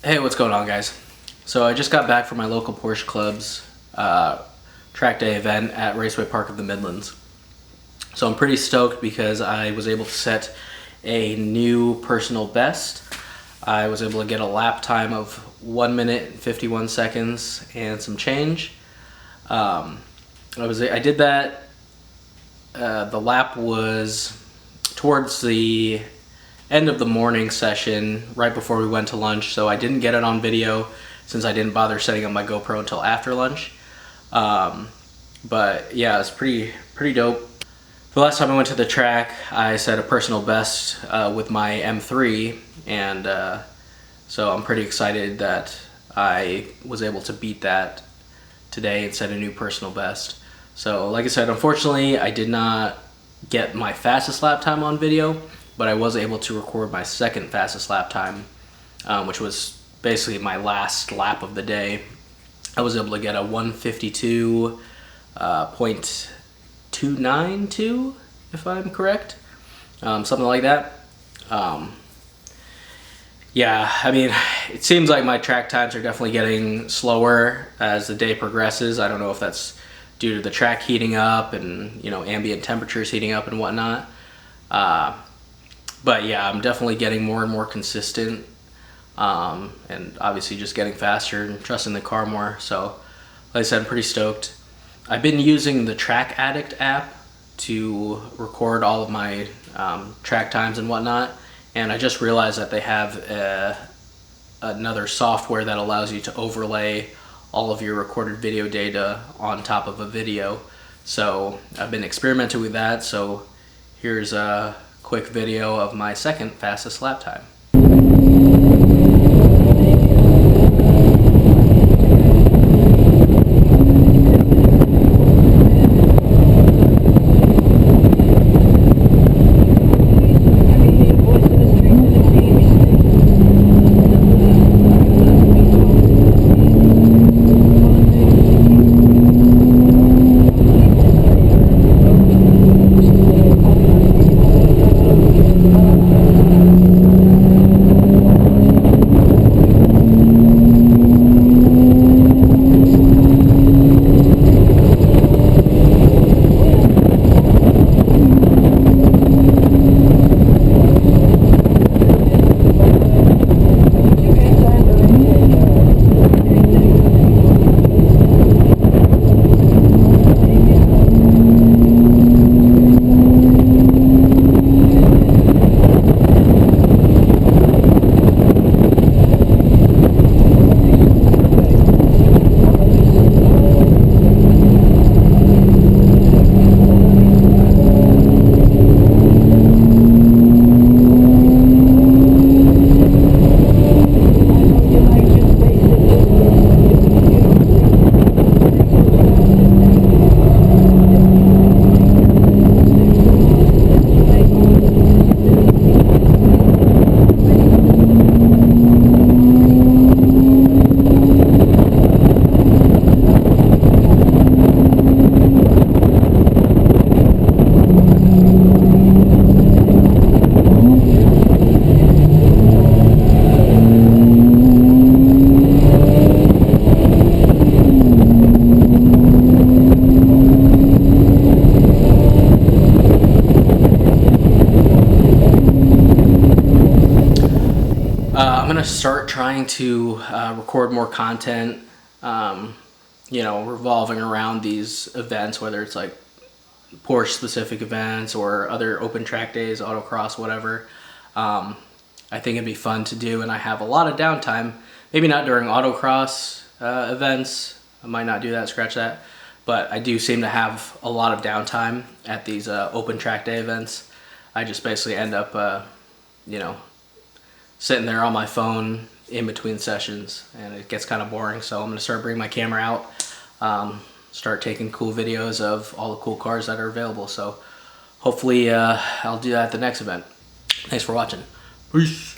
Hey, what's going on, guys? So I just got back from my local Porsche Club's track day event at Raceway Park of the Midlands. So I'm pretty stoked because I was able to set a new personal best. I was able to get a lap time of 1 minute and 51 seconds and some change. I did that. The lap was towards the end of the morning session, right before we went to lunch, so I didn't get it on video since I didn't bother setting up my GoPro until after lunch. But yeah, it's pretty dope. The last time I went to the track, I set a personal best with my M3, and so I'm pretty excited that I was able to beat that today and set a new personal best. So like I said, unfortunately I did not get my fastest lap time on video, but I was able to record my second fastest lap time, which was basically my last lap of the day. I was able to get a 152.292, if I'm correct, something like that. Yeah, I mean, it seems like my track times are definitely getting slower as the day progresses. I don't know if that's due to the track heating up and, you know, ambient temperatures heating up and whatnot. But yeah, I'm definitely getting more and more consistent, and obviously just getting faster and trusting the car more. So like I said, I'm pretty stoked. I've been using the Track Addict app to record all of my track times and whatnot, and I just realized that they have another software that allows you to overlay all of your recorded video data on top of a video. So I've been experimenting with that, so here's a quick video of my second fastest lap time. I'm gonna start trying to record more content, you know, revolving around these events, whether it's like Porsche specific events or other open track days, autocross, whatever. I think it'd be fun to do, and I have a lot of downtime. Maybe not during autocross events. I might not do that, scratch that. But I do seem to have a lot of downtime at these open track day events. I just basically end up, you know, sitting there on my phone in between sessions, and it gets kind of boring. So I'm gonna start bringing my camera out, start taking cool videos of all the cool cars that are available. So hopefully I'll do that at the next event. Thanks for watching. Peace.